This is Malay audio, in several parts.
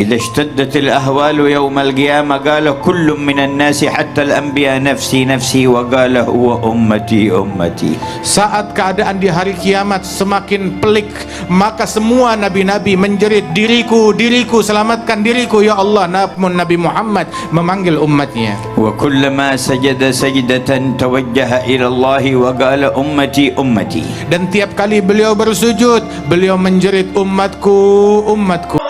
إذا اشتدت الأهوال يوم القيامة قال كل من الناس حتى الأنبياء نفسي نفسي وقال هو أمتي أمتي. Saat keadaan di hari kiamat semakin pelik, maka semua nabi-nabi menjerit, diriku, diriku, selamatkan diriku ya Allah. Namun Nabi Muhammad memanggil umatnya. وكلما سجد سجدة توجه إلى الله وقال أمتي أمتي. Dan tiap kali beliau bersujud, beliau menjerit, umatku, umatku.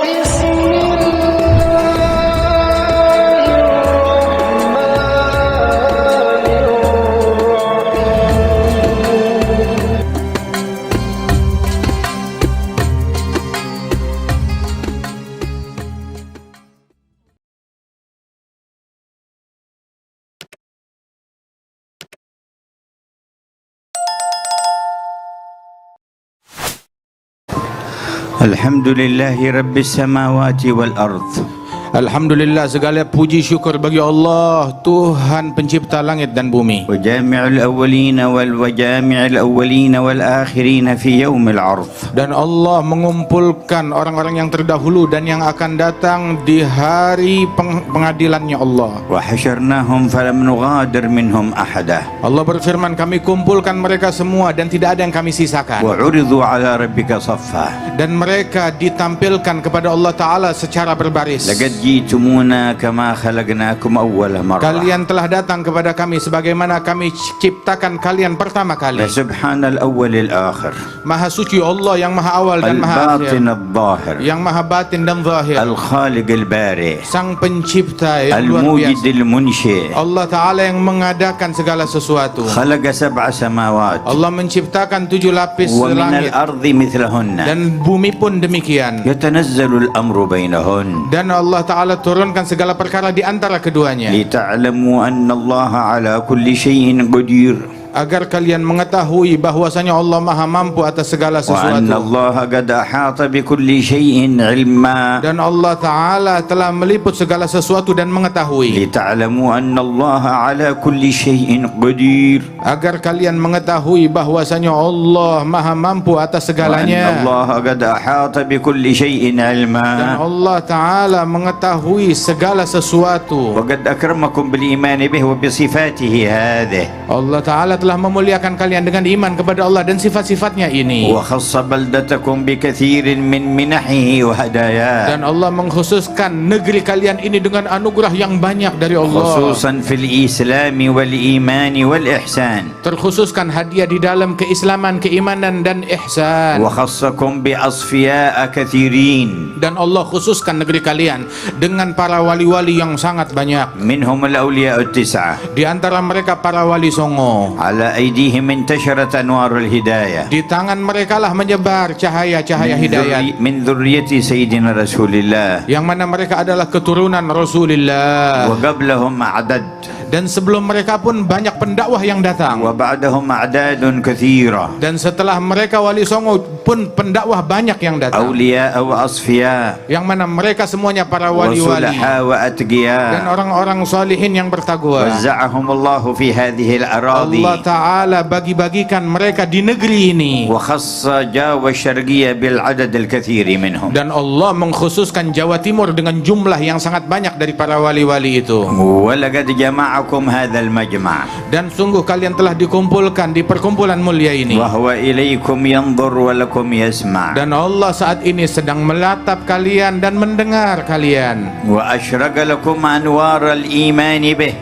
الحمد لله رب السماوات والأرض. Alhamdulillah, segala puji syukur bagi Allah, Tuhan pencipta langit dan bumi. وجامع الأولين وجامع الأولين والآخرين في يوم العرض. Dan Allah mengumpulkan orang-orang yang terdahulu dan yang akan datang di hari pengadilannya Allah. وحشرناهم فلم نغادر منهم أحدا. Allah berfirman, kami kumpulkan mereka semua dan tidak ada yang kami sisakan. وعرضوا على ربك صفا. Dan mereka ditampilkan kepada Allah Ta'ala secara berbaris. لقد جئتمونا كما خلقناكم أول مرة. Kalian telah datang kepada kami sebagaimana kami ciptakan kalian pertama kali. فسبحان الأول الآخر. Maha suci Allah yang maha awal dan maha akhir, الباطن الظاهر. yang maha batin dan zahir, الخالق البارئ. sang pencipta yang luar الموجد biasa, المنشئ. Allah Ta'ala yang mengadakan segala sesuatu. خلق 7 سماوات. Allah menciptakan 7 lapis ومن langit الأرض مثلهن. dan bumi pun demikian. يتنزل الأمر بينهن. Dan Allah Ta'ala turunkan segala perkara di antara keduanya, لتعلموا أن الله على كل شيء قدير. agar kalian mengetahui bahwasanya Allah maha mampu atas segala وأن sesuatu. الله قد أحاط بكل شيء علما. Dan Allah Ta'ala telah meliput segala sesuatu dan mengetahui, لتعلموا أن الله على كل شيء قدير. agar kalian mengetahui bahwasanya Allah maha mampu atas وأن segalanya. الله قد أحاط بكل شيء Dan علما. Allah Ta'ala mengetahui segala sesuatu. وقد أكرمكم بالإيمان به وبصفاته هذه. Allah Ta'ala telah memuliakan kalian dengan iman kepada Allah dan sifat-sifatnya ini. وخص بلدتكم بكثير من منحه وهداياه. Dan Allah mengkhususkan negeri kalian ini dengan anugerah yang banyak dari Allah. خصوصا في الإسلام والإيمان والإحسان. Terkhususkan hadiah di dalam keislaman, keimanan dan ihsan. وخصكم بأصفياء كثيرين. Dan Allah khususkan negeri kalian dengan para wali-wali yang sangat banyak. منهم الأولياء التسعة. Di antara mereka para wali songo. على أيديهم انتشرت أنوار الهداية. Di tangan mereka lah menyebar cahaya-cahaya hidayat, من ذرية سيدنا رسول الله. yang mana mereka adalah keturunan Rasulullah. وقبلهم عدد. Dan sebelum mereka pun banyak pendakwah yang datang. وبعدهم أعداد كثيرة. Dan setelah mereka wali songo pun pendakwah banyak yang datang, أولياء وأصفياء. yang mana mereka semuanya para wali-wali وصلحاء dan وأتقياء. orang-orang salihin yang bertakwa. وزعهم الله في هذه الأراضي. Allah Ta'ala bagi-bagikan mereka di negeri ini. وخص جاوة الشرقية بالعدد الكثير منهم. Dan Allah mengkhususkan Jawa Timur dengan jumlah yang sangat banyak dari para wali-wali itu. ولقد جمعكم هذا المجمع. Dan sungguh kalian telah dikumpulkan di perkumpulan mulia ini. وهو إليكم ينظر ولكم يسمع. Dan Allah saat ini sedang melatap kalian dan mendengar kalian. وأشرق لكم أنوار الإيمان به.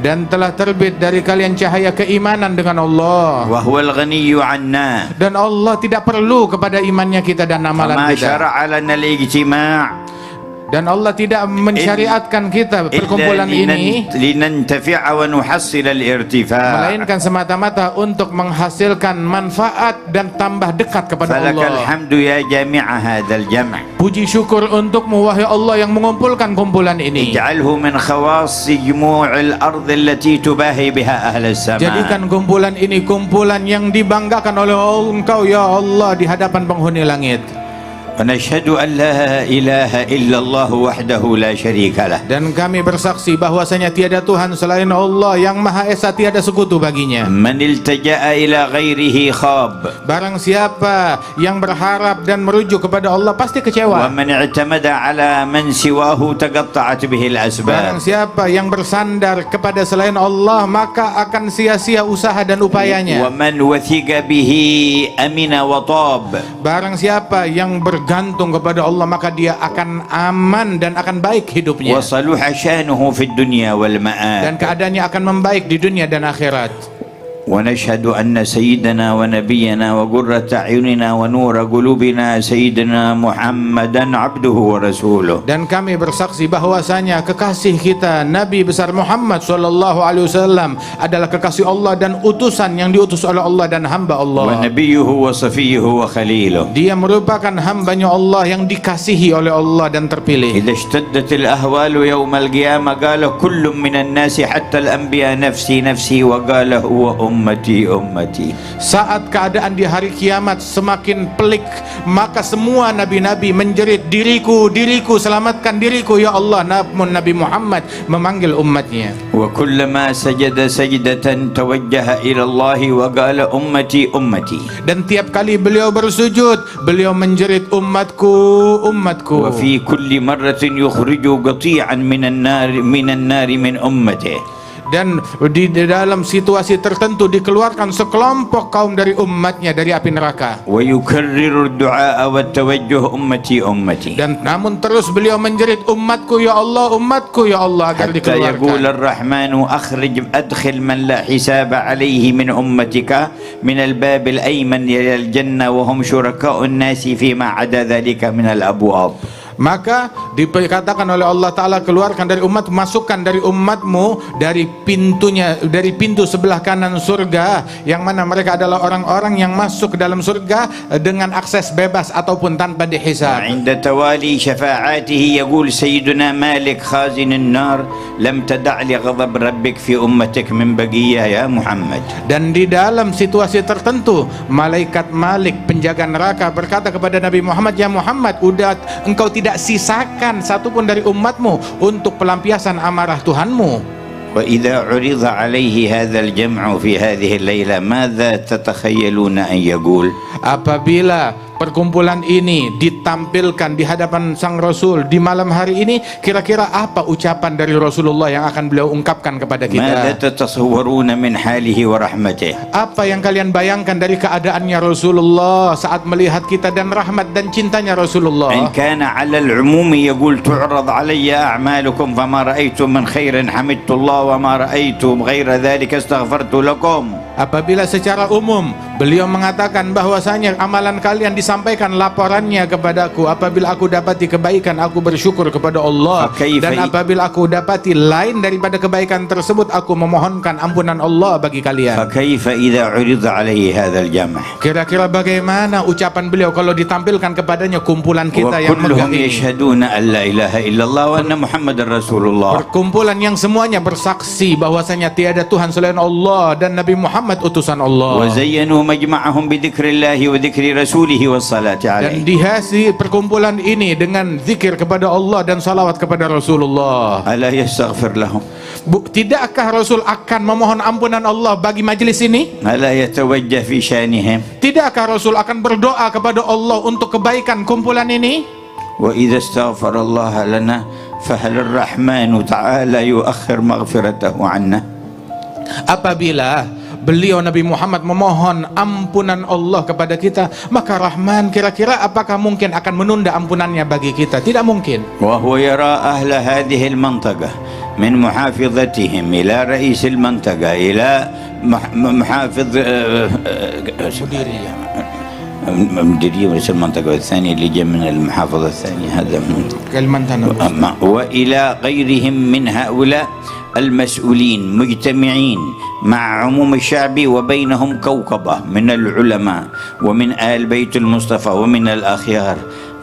Dan telah terbit dari kalian cahaya keimanan dengan Allah. وهو الغني عنا. Dan Allah tidak perlu kepada imannya kita dan amalan فما kita. شرع لنا الاجتماع Dan Allah tidak mensyariatkan kita perkumpulan ini لننتفع ونحصل الارتفاع. melainkan semata-mata untuk menghasilkan manfaat dan tambah dekat kepada فلك Allah. الحمد يا جامع هذا الجمع. Puji syukur untukmu wahai Allah yang mengumpulkan kumpulan ini. اجعله من خواص جموع الأرض التي تباهي بها أهل السماء. Jadikan kumpulan ini kumpulan yang dibanggakan oleh Engkau ya Allah di hadapan penghuni langit. ونشهد أن لا إله إلا الله وحده لا شريك له. Dan kami bersaksi bahwasanya tiada Tuhan selain Allah yang Maha Esa, tiada sekutu baginya. من التجأ إلى غيره خاب. Barang siapa yang berharap dan merujuk kepada Allah pasti kecewa. ومن اعتمد على من سواه تقطعت به Barang الأسباب. siapa yang bersandar kepada selain Allah maka akan sia-sia usaha dan upayanya. ومن وثق به أمن وطاب. Barang siapa yang bergantung kepada Allah maka dia akan aman dan akan baik hidupnya. وصلح شأنه في الدنيا Dan والمآب. keadaannya akan membaik di dunia dan akhirat. ونشهد أن سيدنا ونبينا وقرة أعيننا ونور قلوبنا سيدنا محمدا عبده ورسوله. Dan kami bersaksi bahwasanya kekasih kita Nabi besar Muhammad sallallahu alaihi wasallam adalah kekasih Allah dan utusan yang diutus oleh Allah dan hamba Allah. ونبيه وصفيه وخليله. Dia merupakan hambanya Allah yang dikasihi oleh Allah dan terpilih. إذا اشتدت الأهوال يوم القيامة قال كل من الناس حتى الأنبياء نفسي نفسي وقال هو أمتي أمتي. Saat keadaan di hari kiamat semakin pelik, maka semua nabi-nabi menjerit, diriku, diriku, selamatkan diriku ya Allah. Namun Nabi Muhammad memanggil umatnya. وكلما سجد سجدة توجه إلى الله وقال أمتي أمتي. Dan tiap kali beliau bersujud, beliau menjerit umatku, umatku. وفي كل مرة يخرج قطيعا من النار من أمته. Dan di dalam situasi tertentu dikeluarkan sekelompok kaum dari umatnya dari api neraka. ويكرر الدعاء والتوجه أمتي أمتي. Dan namun terus beliau menjerit umatku ya Allah, umatku ya Allah agar حتى يقول dikeluarkan. الرحمن أدخل من لا حساب عليه من أمتك من الباب الأيمن إلى الجنة وهم شركاء الناس فيما عدا ذلك من الأبواب. Maka dikatakan oleh Allah Ta'ala, keluarkan dari umat, masukkan dari umatmu dari pintunya, dari pintu sebelah kanan surga, yang mana mereka adalah orang-orang yang masuk ke dalam surga dengan akses bebas ataupun tanpa dihisab. عند توالي شفاعاته يقول سيدنا مالك خازن النار لم تدع لغضب ربك في أمتك من بقية يا محمد. Dan di dalam situasi tertentu malaikat Malik penjaga neraka berkata kepada Nabi Muhammad, ya Muhammad, engkau tidak sisakan satupun dari umatmu untuk pelampiasan amarah Tuhanmu. وإذا عرض عليه هذا الجمع في هذه الليلة ماذا تتخيلون أن يقول؟ Apabila perkumpulan ini ditampilkan di hadapan sang Rasul di malam hari ini, kira-kira apa ucapan dari Rasulullah yang akan beliau ungkapkan kepada ماذا kita? تتصورون من حاله ورحمته؟ Apa yang kalian bayangkan dari keadaannya Rasulullah saat melihat kita dan rahmat dan cintanya Rasulullah? إن كان على العموم يقول تعرض علي أعمالكم فما رأيت من خير حمدت الله وما رأيت غير ذلك استغفرت لكم. Apabila secara umum beliau mengatakan bahwasanya amalan kalian disampaikan laporannya kepadaku, apabila aku dapati kebaikan aku bersyukur kepada Allah, dan apabila aku dapati lain daripada kebaikan tersebut aku memohonkan ampunan Allah bagi kalian. فكيف إذا عرض عليه هذا الجمع؟ Kira-kira bagaimana ucapan beliau kalau ditampilkan kepadanya kumpulan kita yang megah وكلهم ini, يشهدون أن لا إله إلا الله وأن محمد رسول الله. perkumpulan yang semuanya bersaksi bahwasanya tiada Tuhan selain Allah dan Nabi Muhammad utusan Allah. وزينوا مجمعهم بذكر الله وذكر رسوله والصلاة Dan عليه. dihiasi perkumpulan ini dengan zikir kepada Allah dan salawat kepada Rasulullah. ألا يستغفر لهم؟ Tidakkah Rasul akan memohon ampunan Allah bagi majlis ini? ألا يتوجه في شأنهم؟ Tidakkah Rasul akan berdoa kepada Allah untuk kebaikan kumpulan ini? وإذا استغفر الله لنا فهل الرحمن تعالى يؤخر مغفرته عنا؟ Apabila beliau Nabi Muhammad memohon ampunan Allah kepada kita, maka Rahman kira-kira apakah mungkin akan menunda ampunannya bagi kita? Tidak mungkin. وهو يرى أهل هذه المنطقة من محافظتهم إلى رئيس المنطقة إلى محافظ مديرية رئيس المنطقة الثاني اللي جاء من المحافظة الثانية هذا Kalimantan. وإلى غيرهم من هؤلاء المسؤولين مجتمعين مع عموم الشعب وبينهم كوكبة من العلماء ومن آل بيت المصطفى ومن الأخيار.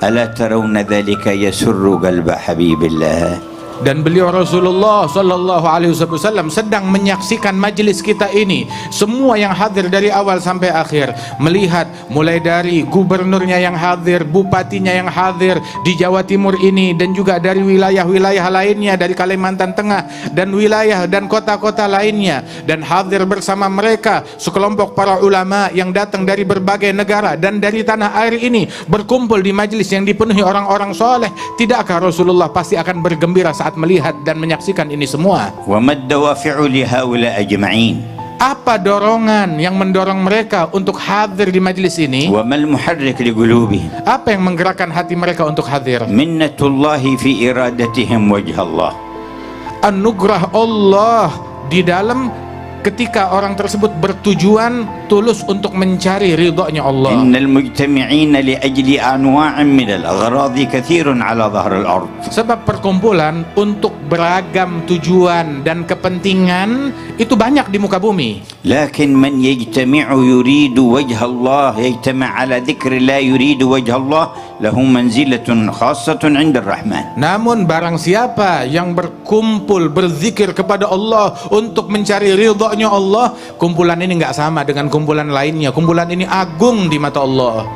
ألا ترون ذلك يسر قلب حبيب الله؟ Dan beliau Rasulullah sallallahu alaihi wasallam sedang menyaksikan majelis kita ini. Semua yang hadir dari awal sampai akhir, melihat mulai dari gubernurnya yang hadir, bupatinya yang hadir di Jawa Timur ini, dan juga dari wilayah-wilayah lainnya, dari Kalimantan Tengah dan wilayah dan kota-kota lainnya, dan hadir bersama mereka sekelompok para ulama yang datang dari berbagai negara dan dari tanah air ini, berkumpul di majelis yang dipenuhi orang-orang soleh. Tidakkah Rasulullah pasti akan bergembira saat melihat dan menyaksikan ini semua? وما الدوافع لهؤلاء أجمعين Apa dorongan yang mendorong mereka untuk hadir di majelis ini? وما المحرك لقلوبهم Apa yang menggerakkan hati mereka untuk hadir? منة الله في إرادتهم وجه الله. Anugerah Allah di dalam ketika orang tersebut bertujuan tulus untuk mencari ridhonya Allah. إن المجتمعين لأجل أنواع من الأغراض كثير على ظهر الأرض. Sebab perkumpulan untuk beragam tujuan dan kepentingan itu banyak di muka bumi. لكن من يجتمع يريد وجه الله، يجتمع على ذكر الله يريد وجه الله، له منزلة خاصة عند الرحمن. Namun barang siapa yang berkumpul berzikir kepada Allah untuk mencari ridhonya Allah, kumpulan ini nggak sama dengan kumpulan lainnya. Kumpulan ini agung di mata Allah.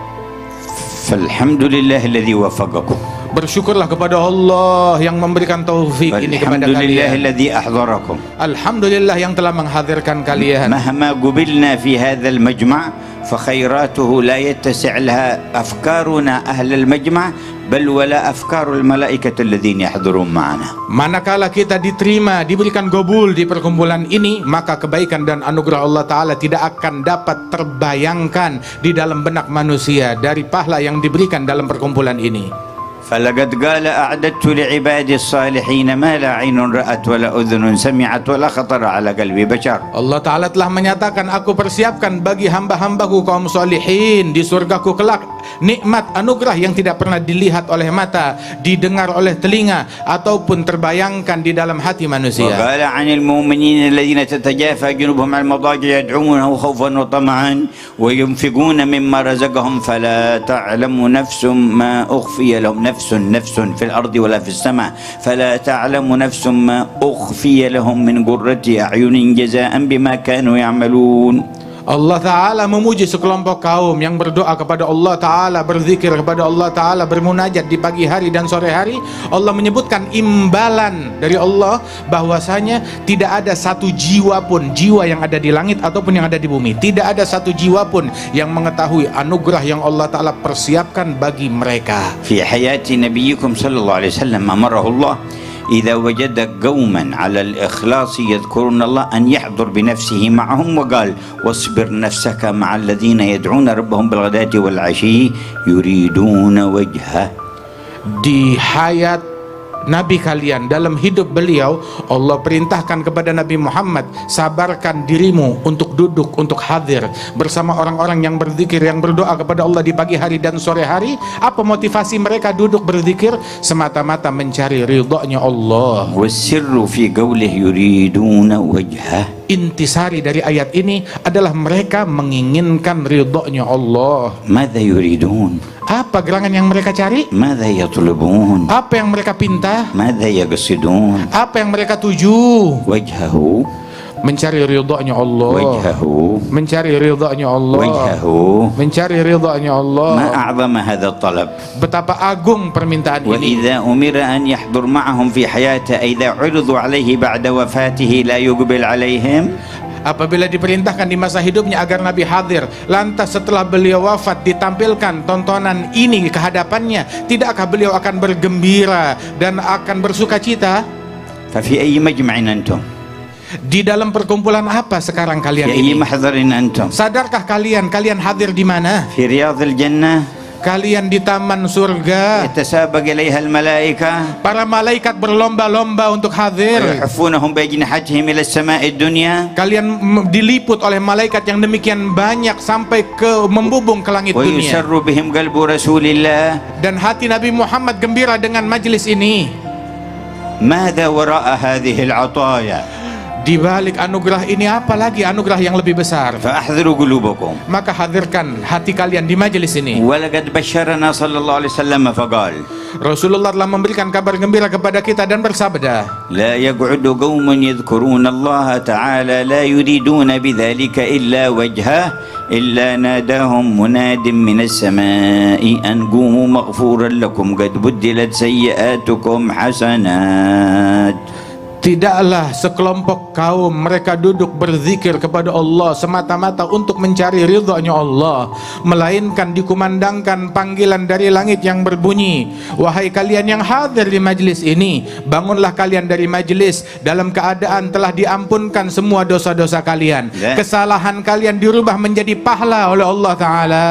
فالحمد لله الذي وفقكم. Bersyukurlah kepada Allah yang memberikan taufik ini kepada والحمد لله kalian. الذي أحضركم. Alhamdulillah yang telah menghadirkan kalian. مهما قبلنا في هذا المجمع فخيراته لا يتسع لها أفكارنا أهل المجمع بل ولا أفكار الملائكة الذين يحضرون معنا. Manakala kita diterima, diberikan gobul di perkumpulan ini, maka kebaikan dan anugerah Allah Ta'ala tidak akan dapat terbayangkan di dalam benak manusia dari pahala yang diberikan dalam perkumpulan ini. فلقد قال أعددت لعبادي الصالحين ما لا عين رأت ولا أذن سمعت ولا خطر على قلب بشر. Allah Ta'ala telah menyatakan, aku persiapkan bagi hamba-hambaku kaum solihin di surgaku kelak nikmat anugerah yang tidak pernah dilihat oleh mata, didengar oleh telinga, ataupun terbayangkan di dalam hati manusia. وقال عن المؤمنين الذين تتجافى جنوبهم عن المضاجع يدعونه خوفا وطمعا وينفقون مما رزقهم فلا تعلم نفس ما أخفي لهم نفس في الأرض ولا في السماء فلا تعلم نفس ما أخفي لهم من قرة أعين جزاء بما كانوا يعملون. Allah Ta'ala memuji sekelompok kaum yang berdoa kepada Allah Ta'ala, berzikir kepada Allah Ta'ala, bermunajat di pagi hari dan sore hari. Allah menyebutkan imbalan dari Allah bahwasanya tidak ada satu jiwa pun, jiwa yang ada di langit ataupun yang ada di bumi, tidak ada satu jiwa pun yang mengetahui anugerah yang Allah Ta'ala persiapkan bagi mereka. في حياة نبيكم صلى الله عليه وسلم أمره الله إذا وجد قوما على الإخلاص يذكرون الله أن يحضر بنفسه معهم وقال واصبر نفسك مع الذين يدعون ربهم بالغداة والعشي يريدون وجهه. Di hayat Nabi kalian, dalam hidup beliau, Allah perintahkan kepada Nabi Muhammad, sabarkan dirimu untuk duduk, untuk hadir bersama orang-orang yang berzikir, yang berdoa kepada Allah di pagi hari dan sore hari. Apa motivasi mereka duduk berzikir? Semata-mata mencari ridhonya Allah. والسر في قوله يريدون وجهه. Intisari dari ayat ini adalah mereka menginginkan ridhonya Allah. ماذا يريدون؟ Apa gerangan yang mereka cari? ماذا يطلبون؟ Apa yang mereka pinta? ماذا يقصدون؟ Apa yang mereka tuju? وجهه Mencari ridhonya Allah. وجهه Mencari ridhonya Allah. وجهه. Mencari ridhonya Allah. ما أعظم هذا الطلب. Betapa agung permintaan ini. وإذا أمر أن يحضر معهم في حياته إذا عرضوا عليه بعد وفاته لا يقبل عليهم. Apabila diperintahkan di masa hidupnya agar Nabi hadir, lantas setelah beliau wafat ditampilkan tontonan ini ke hadapannya, tidakkah beliau akan bergembira dan akan bersuka cita? ففي أي مجمع أنتم؟ Di dalam perkumpulan apa sekarang kalian في أي ini? محضر أنتم؟ Sadarkah kalian hadir di mana? في رياض الجنة Kalian di taman surga. يتسابق إليها الملائكة Para malaikat berlomba-lomba untuk hadir. ويحفونهم بأجنحتهم إلى السماء الدنيا. Kalian diliput oleh malaikat yang demikian banyak sampai ke membubung ke langit dunia. ويسر بهم قلب رسول الله. Dan hati Nabi Muhammad gembira dengan majelis ini. ماذا وراء هذه العطايا؟ Di balik anugerah ini apa lagi anugerah yang lebih besar? فأحضروا قلوبكم. Maka hadirkan hati kalian di majelis ini. ولقد بشرنا صلى الله عليه وسلم فقال Rasulullah telah memberikan kabar gembira kepada kita dan bersabda, لا يقعد قوم يذكرون الله تعالى لا يريدون بذلك إلا وجهه إلا ناداهم مناد من السماء أن قوموا مغفورا لكم قد بدلت سيئاتكم حسنات. tidaklah sekelompok kaum mereka duduk berzikir kepada Allah semata-mata untuk mencari ridhonya Allah, melainkan dikumandangkan panggilan dari langit yang berbunyi, wahai kalian yang hadir di majlis ini, bangunlah kalian dari majlis dalam keadaan telah diampunkan semua dosa-dosa kalian, kesalahan kalian dirubah menjadi pahala oleh Allah Ta'ala.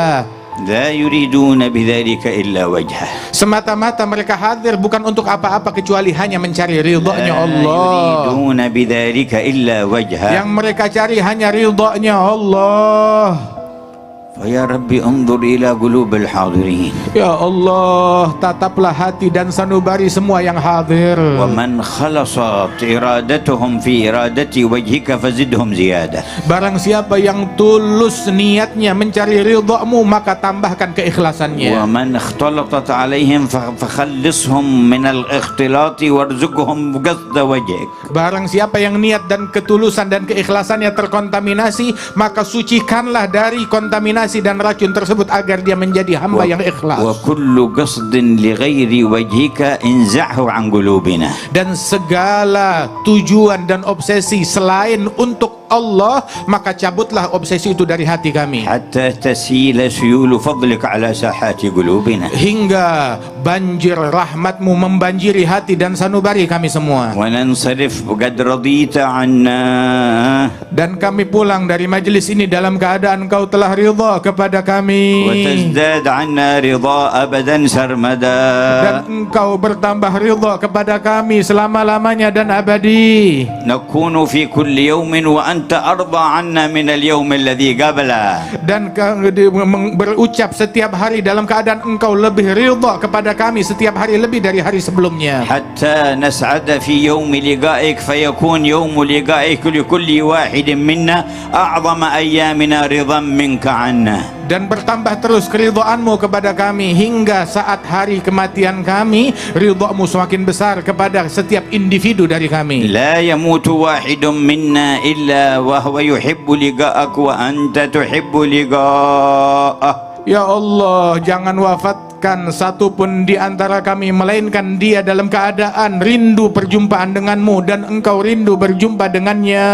لا يريدون بذلك إلا وجهه. Semata-mata mereka hadir bukan untuk apa-apa kecuali hanya mencari ridhonya Allah. لا يريدون بذلك إلا وجهه. Yang mereka cari hanya ridhonya Allah. فيا ربي انظر إلى قلوب الحاضرين. Ya Allah, tataplah hati dan sanubari semua yang hadir. ومن خلصت إرادتهم في إرادة وجهك فزدهم زيادة. Barang siapa yang tulus niatnya mencari ridhamu, maka tambahkan keikhlasannya. ومن اختلطت عليهم فخلصهم من الاختلاط وارزقهم قصد وجهك. Barang siapa yang niat dan ketulusan dan keikhlasannya terkontaminasi, maka sucikanlah dari kontaminasi dan racun tersebut agar dia menjadi hamba yang ikhlas. وكل قصد لغير وجهك انزعه عن قلوبنا. Dan segala tujuan dan obsesi selain untuk Allah, maka cabutlah obsesi itu dari hati kami. حتى تسيل سيول فضلك على ساحات قلوبنا. Hingga banjir rahmatmu membanjiri hati dan sanubari kami semua. وننصرف قد رضيت عنا. Dan kami pulang dari majlis ini dalam keadaan Engkau telah ridha kepada kami. وتزداد عنا رضا أبدا سرمدا. Dan Engkau bertambah ridha kepada kami selama-lamanya dan abadi. نكون في كل يوم وأنت أرضى عنا من اليوم الذي قبله. Dan berucap setiap hari dalam keadaan Engkau lebih ridha kepada kami setiap hari lebih dari hari sebelumnya. حتى نسعد في يوم لقائك فيكون يوم لقائك لكل واحد منا أعظم أيامنا رضا منك عنا. Dan bertambah terus keridhaanmu kepada kami hingga saat hari kematian kami, ridhamu semakin besar kepada setiap individu dari kami. لا يموت واحد منا إلا وهو يحب لقاءك وأنت تحب لقاءه. Ya Allah, jangan wafatkan satu pun di antara kami melainkan dia dalam keadaan rindu perjumpaan denganmu dan Engkau rindu berjumpa dengannya.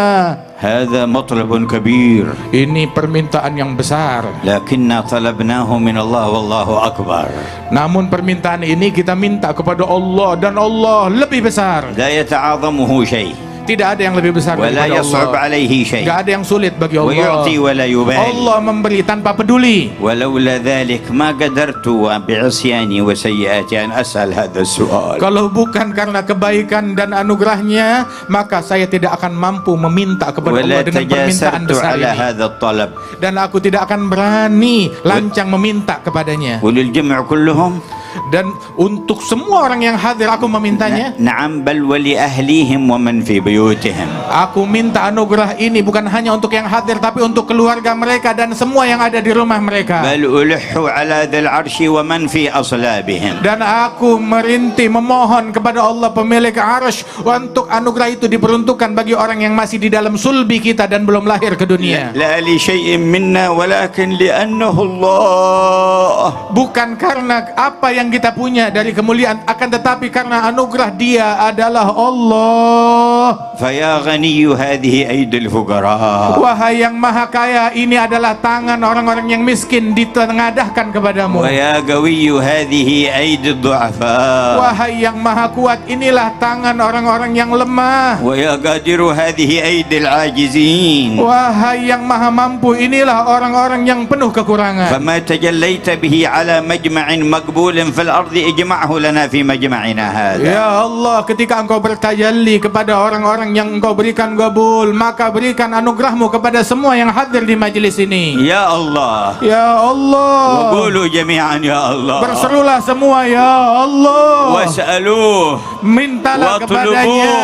هذا مطلب كبير. Ini permintaan yang besar. لكننا طلبناه من الله والله أكبر. Namun permintaan ini kita minta kepada Allah dan Allah lebih besar. لا يتعاظمه شيء. Tidak ada yang lebih besar ولا daripada يصعب Allah. عليه شيء. Gak ada yang sulit bagi Allah. ويعطي ولا يبالي. Allah memberi tanpa peduli. ولولا ذلك ما قدرت بعصياني وسيئاتي أن أسأل هذا السؤال. Kalau bukan karena kebaikan dan anugerahnya, maka saya tidak akan mampu meminta kepada ولا Allah dengan permintaan تجاسرت besar على ini. هذا الطلب. Dan aku tidak akan berani lancang meminta kepadanya. وللجمع كلهم. Dan untuk semua orang yang hadir aku memintanya. نعم بل ولأهليهم ومن في بيوتهم. Aku minta anugerah ini bukan hanya untuk yang hadir, tapi untuk keluarga mereka dan semua yang ada di rumah mereka. بل ألح على ذي العرش ومن في أصلابهم. Dan aku merintih memohon kepada Allah pemilik arsy untuk anugerah itu diperuntukkan bagi orang yang masih di dalam sulbi kita dan belum lahir ke dunia. لا لشيء منا ولكن لأنه الله. Bukan karena apa yang kita punya dari kemuliaan, akan tetapi karena anugerah Dia adalah Allah. فيا غني هذه أيدي الفقراء. Wahai yang maha kaya, ini adalah tangan orang-orang yang miskin ditengadahkan kepadamu. ويا قوي هذه أيدي الضعفاء. Wahai yang maha kuat, inilah tangan orang-orang yang lemah. ويا قادر هذه أيدي العاجزين. Wahai yang maha mampu, inilah orang-orang yang penuh kekurangan. فما تجليت به على مجمع مقبول في الأرض اجمعه لنا في مجمعنا هذا. Ya Allah, ketika Engkau bertajalli kepada orang orang-orang yang Engkau berikan gabul, maka berikan anugerahmu kepada semua yang hadir di majelis ini. Ya Allah. Ya Allah. Qulu jami'an ya Allah. Berserulah semua ya Allah. Was'aluh. Mintalah kepadanya,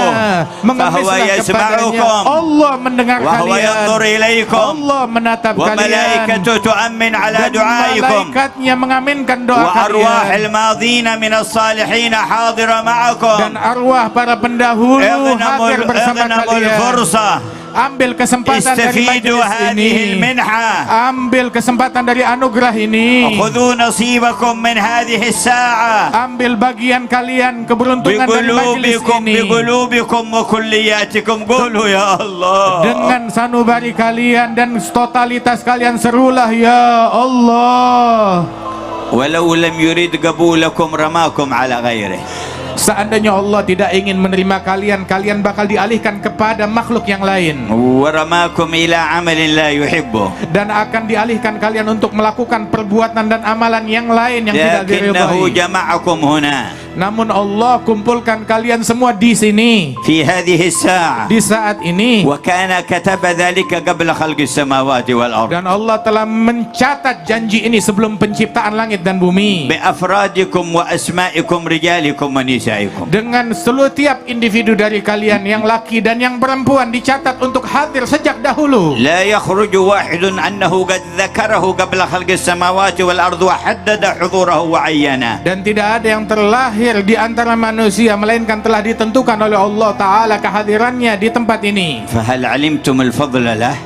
mengemislah kepadanya. Allah mendengar kalian. Allah menatap kalian. Malaikatu tu'ammin ala du'aikum. Malaikatnya mengaminkan doa kalian. Wa arwahil madhina minas salihin hadira ma'akum. Dan arwah para pendahulu hadir bersama kalian. Ambil kesempatan dari majelis ini. Ambil kesempatan dari anugerah ini. Khudhu nasibakum min hadhihi as-sa'a. Ambil bagian kalian keberuntungan dari majelis ini. Biqulubikum wa kulliyatikum. Qulu ya Allah. Dengan sanubari kalian dan totalitas kalian, serulah ya Allah. Walau lam yurid qabulakum ramakum ala ghairihi. Seandainya Allah tidak ingin menerima kalian, kalian bakal dialihkan kepada makhluk yang lain. Waramakum ila amalin la yuhibbu. Dan akan dialihkan kalian untuk melakukan perbuatan dan amalan yang lain yang tidak diridhai. Jama'akum huna. Namun Allah kumpulkan kalian semua di sini. Fi hadhihi as-sa'a. Di saat ini. Wa kana kataba dhalika qabla khalqi as-samawati wal ardh. Dan Allah telah mencatat janji ini sebelum penciptaan langit dan bumi. Bi afradikum wa asma'ikum rijalikum wa nisaikum. Dengan seluruh tiap individu dari kalian yang laki dan yang perempuan dicatat untuk hadir sejak dahulu. La yakhruju wahidun annahu qad dzakarahu qabla khalqi as-samawati wal ardh wa haddada hudurahu wa ayyana. Dan tidak ada yang terlahir di antara manusia melainkan telah ditentukan oleh Allah Ta'ala kehadirannya di tempat ini. Fahal alimtum al-fadla lah?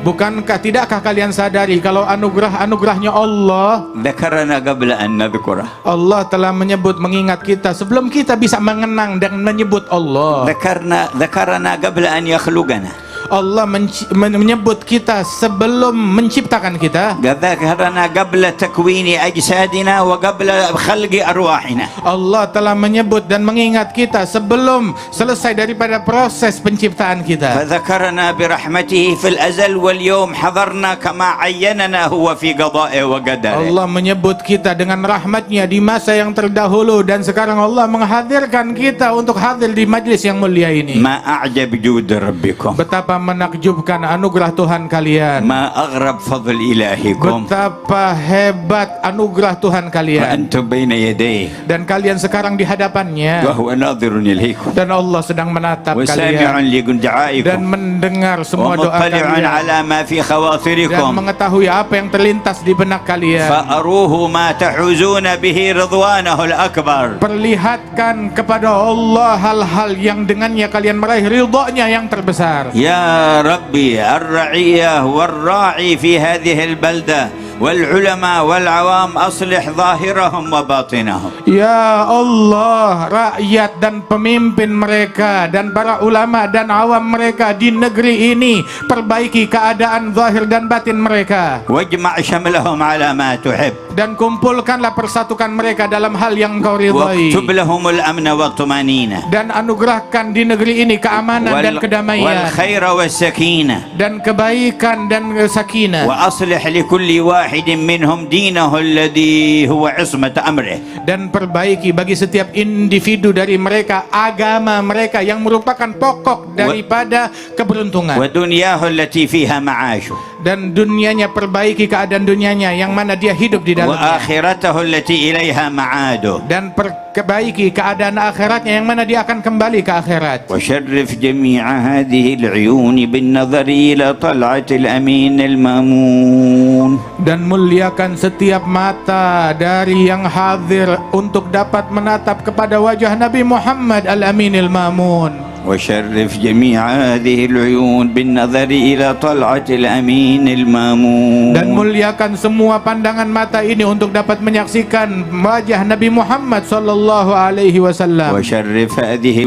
Bukankah, tidakkah kalian sadari kalau anugerahnya Allah dzakarana qabla an nadhkura. Allah telah menyebut, mengingat kita sebelum kita bisa mengenang dan menyebut Allah. Dzakarana qabla an yakhluqana. Allah menyebut kita sebelum menciptakan kita. Dzakarana qabla takwini ajsadina wa qabla khalqi arwahina. Allah telah menyebut dan mengingat kita sebelum selesai daripada proses penciptaan kita. Fadzakarana bi rahmatihi fil azal wal yawm hadarna kama ayyanana huwa fi qada'i wa qadari. Allah menyebut kita dengan rahmatnya di masa yang terdahulu, dan sekarang Allah menghadirkan kita untuk hadir di majlis yang mulia ini. Ma a'jab jud rabbikum. Betapa menakjubkan anugerah Tuhan kalian. Ma aghrab fadl ilahikum. Betapa hebat anugerah Tuhan kalian. Wa antum baina yadayhi. Dan kalian sekarang di hadapannya. Wa huwa nadhirun ilaykum. Dan Allah sedang menatap wa kalian. Dan du'aikum. mendengar semua doa kalian. Ala ma fi khawatirikum. Dan mengetahui apa yang terlintas di benak kalian. Fa aruhu ma tahuzuna bihi ridwanahu al-akbar. Perlihatkan kepada Allah hal-hal yang dengannya kalian meraih ridha-Nya yang terbesar. Ya Rabbi ar-ra'iyah wal-ra'i fi hadhihi al-balda wal-ulama wal-awam aslih zahirahum wa batinahum. Ya Allah, rakyat dan pemimpin mereka dan para ulama dan awam mereka di negeri ini, perbaiki keadaan zahir dan batin mereka. Wajma' shamlahum ala ma tuhib. Dan kumpulkanlah, persatukan mereka dalam hal yang Engkau ridhai. Waktub lahumul amna wa tumanina. Dan anugerahkan di negeri ini keamanan dan kedamaian. Wal khaira was sakinah. Dan kebaikan dan sakinah. Wa aslih li kulli wahidin minhum dinahu alladhi huwa ismat amrih. Dan perbaiki bagi setiap individu dari mereka agama mereka yang merupakan pokok daripada keberuntungan. Wa dunyahu allati fiha ma'ashu. Dan dunianya, perbaiki keadaan dunianya yang mana dia hidup di dalamnya. Wa akhiratahu allati ilaiha ma'adu. Dan perbaiki keadaan akhiratnya yang mana dia akan kembali ke akhirat. Wa syarrif jami'a hadhihi al-'uyun bin nadhari ila tal'ati al-amin al-mamun. Dan muliakan setiap mata dari yang hadir untuk dapat menatap kepada wajah Nabi Muhammad al-Amin al-Mamun. وشرف جميع هذه العيون بالنظر إلى طلعة الأمين المامون. Dan muliakan semua pandangan mata ini untuk dapat menyaksikan wajah Nabi Muhammad sallallahu alaihi wasallam. وشرف هذه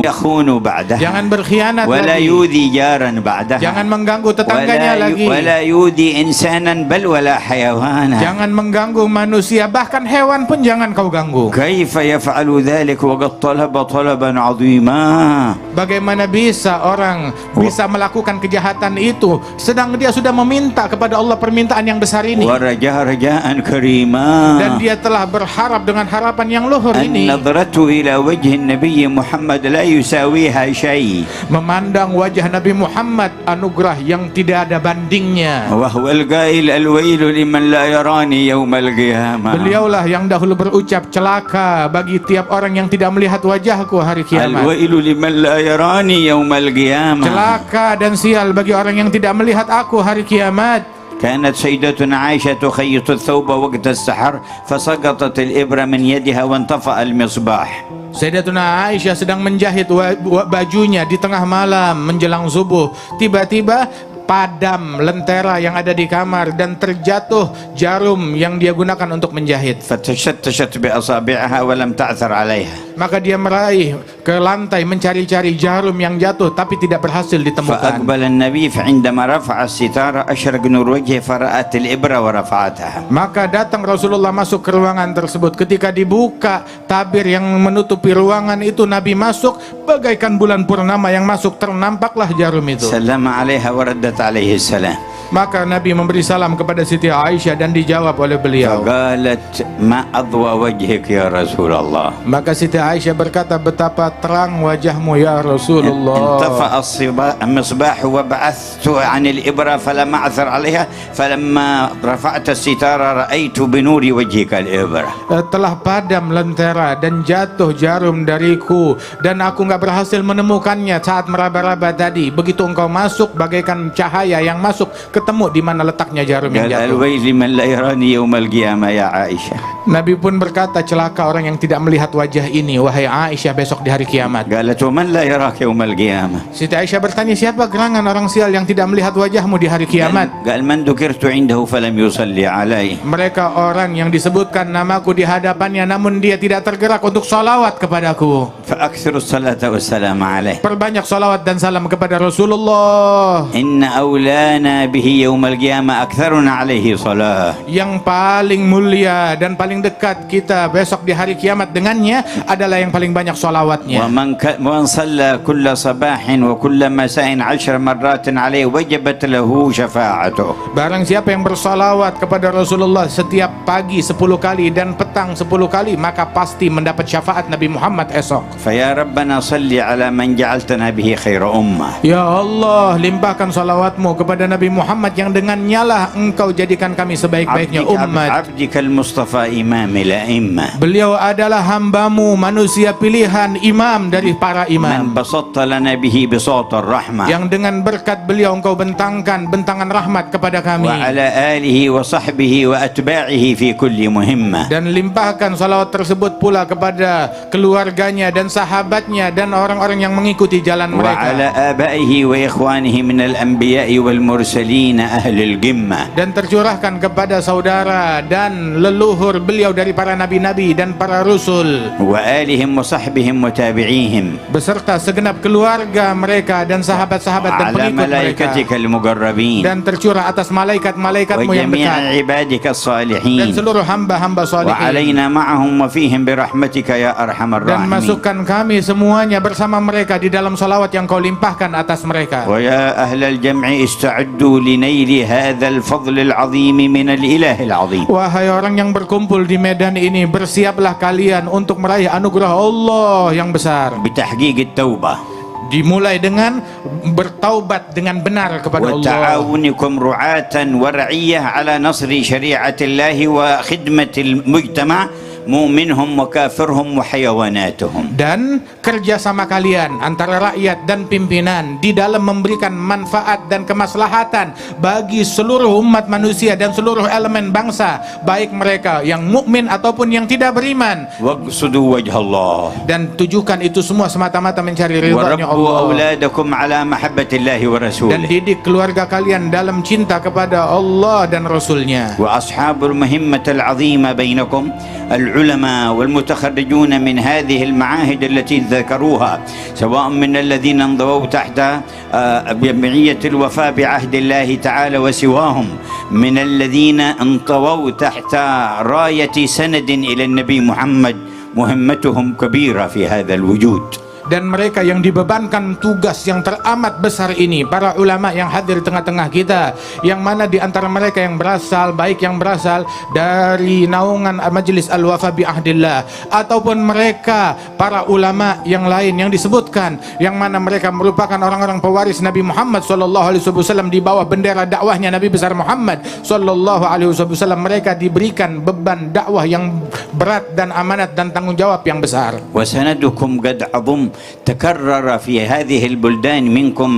يخون بعدها. Jangan berkhianat ولا lagi. يؤذي جارا بعدها. Jangan mengganggu tetangganya lagi. ولا يؤذي إنسانا بل ولا حيوانا. Jangan mengganggu manusia, bahkan hewan pun jangan kau ganggu. كيف يفعل ذلك وقد طلب طلبا عظيما Bagaimana bisa orang bisa melakukan kejahatan itu sedang dia sudah meminta kepada Allah permintaan yang besar ini, ورجاء رجاء كريما, dan dia telah berharap dengan harapan yang luhur ini. النظرة إلى وجه النبي محمد لا يساويها شيء, Memandang wajah Nabi Muhammad, anugerah yang tidak ada bandingnya. وهو القائل الويل لمن لا يراني يوم القيامة. Beliaulah yang dahulu berucap, celaka bagi tiap orang yang tidak melihat wajahku hari kiamat. الويل لمن لا يراني يوم القيامة. Celaka dan sial bagi orang yang tidak melihat aku hari kiamat. كانت سيدتنا عائشة تخيط الثوب وقت السحر فسقطت الإبرة من يدها وانطفأ المصباح. Sayyidatuna Aisyah sedang menjahit bajunya di tengah malam menjelang subuh. Tiba-tiba padam lentera yang ada di kamar dan terjatuh jarum yang dia gunakan untuk menjahit. فتشتشت بأصابعها ولم تعثر عليها. Maka dia meraih ke lantai mencari-cari jarum yang jatuh tapi tidak berhasil ditemukan. فأقبل النبي فعندما رفع الستارة أشرق نور وجهه فرأت الإبرة ورفعتها. Maka datang Rasulullah masuk ke ruangan tersebut. Ketika dibuka tabir yang menutupi ruangan itu, Nabi masuk bagaikan bulan purnama yang masuk, ternampaklah jarum itu. سلم عليها وردت عليه السلام. Maka Nabi memberi salam kepada Siti Aisyah dan dijawab oleh beliau. فقالت ما أضوى وجهك يا رسول الله. Maka Siti Aisyah berkata, betapa terang wajahmu ya Rasulullah. انطفأ المصباح وبعثت عن الإبرة فلم أعثر عليها فلما رفعت الستارة رأيت بنور وجهك الإبرة. Telah padam lentera dan jatuh jarum dariku dan aku nggak berhasil menemukannya saat meraba-raba tadi. Begitu engkau masuk bagaikan cahaya yang masuk, ketemu di mana letaknya jarum yang قال jatuh. الويل من لا يراني يوم القيامة يا عائشة. Nabi pun berkata, celaka orang yang tidak melihat wajah ini, wahai Aisyah, besok di hari kiamat. قالت ومن لا يراك يوم القيامة. Siti Aisyah bertanya, siapa gerangan orang sial yang tidak melihat wajahmu di hari kiamat? قال من ذكرت عنده فلم يصلي عليه. Mereka orang yang disebutkan namaku di hadapannya namun dia tidak tergerak untuk salawat kepadaku. فأكثر الصلاة والسلام عليه. Perbanyak salawat dan salam kepada Rasulullah. إن أولانا به يوم القيامة أكثرنا عليه صلاة. Yang paling mulia dan paling dekat kita besok di hari kiamat dengannya adalah yang paling banyak salawatnya. ومن صلى كل صباح وكل مساء 10 مرات عليه وجبت له شفاعته. Barang siapa yang bersalawat kepada Rasulullah setiap pagi 10 kali dan petang 10 kali, maka pasti mendapat syafaat Nabi Muhammad esok. فيا ربنا صل على من جعلتنا به خير أمة. Ya Allah, limpahkan salawatmu kepada Nabi Muhammad yang dengannya lah engkau jadikan kami sebaik-baiknya umat. عبدك المصطفى إمام الأئمة. Beliau adalah hambamu, manusia pilihan, imam dari para من imam, بسطت لنا به بساط الرحمة. yang dengan berkat beliau engkau bentangkan bentangan rahmat kepada kami. وعلى آله وصحبه وأتباعه في كل مهمة. Dan limpahkan salawat tersebut pula kepada keluarganya dan sahabatnya dan orang-orang yang mengikuti jalan وعلى mereka. آبائه وإخوانه من الأنبياء والمرسلين أهل القمة. Dan tercurahkan kepada saudara dan leluhur beliau dari para nabi-nabi dan para rasul, وآلهم وصحبهم وتابعيهم. beserta segenap keluarga mereka dan sahabat-sahabat dan على pengikut mereka, ملائكتك المقربين dan tercurah atas malaikat-malaikatmu yang وجميع dekat عبادك dan الصالحين seluruh hamba-hamba salihin, وعلينا معهم وفيهم برحمتك يا أرحم dan الراحمين. masukkan kami semuanya bersama mereka di dalam salawat yang kau limpahkan atas mereka. ويا أهل الجمع استعدوا لنيل هذا الفضل العظيم من الإله العظيم. Wahai orang yang berkumpul di medan ini, bersiaplah kalian untuk meraih anugerah Allah yang besar. بتحقيق التوبة Dimulai dengan bertaubat dengan benar kepada Allah, وتعاونكم رعاة ورعية على نصر شريعة الله وخدمة المجتمع مؤمنهم وكافرهم وحيواناتهم. dan kerjasama kalian antara rakyat dan pimpinan di dalam memberikan manfaat dan kemaslahatan bagi seluruh umat manusia dan seluruh elemen bangsa, baik mereka yang mukmin ataupun yang tidak beriman. واقصدوا وجه الله Dan tujukan itu semua semata-mata mencari ridha-Nya وربوا Allah. أولادكم على محبة الله Dan ورسوله. didik keluarga kalian dalam cinta kepada Allah dan Rasulnya. وأصحاب المهمة العظيمة بينكم العلماء والمتخرجون من هذه المعاهد التي ذكروها، سواء من الذين انضووا تحت جمعية الوفاء بعهد الله تعالى وسواهم من الذين انطووا تحت راية سند إلى النبي محمد، مهمتهم كبيرة في هذا الوجود. Dan mereka yang dibebankan tugas yang teramat besar ini, para ulama yang hadir di tengah-tengah kita, yang mana di antara mereka yang berasal, baik yang berasal dari naungan Majelis Al-Wafa bi Ahdillah, ataupun mereka para ulama yang lain yang disebutkan, yang mana mereka merupakan orang-orang pewaris Nabi Muhammad SAW di bawah bendera dakwahnya Nabi besar Muhammad SAW. Mereka diberikan beban dakwah yang berat dan amanat dan tanggung jawab yang besar. وسندكم قد عظم تكرر في هذه البلدان منكم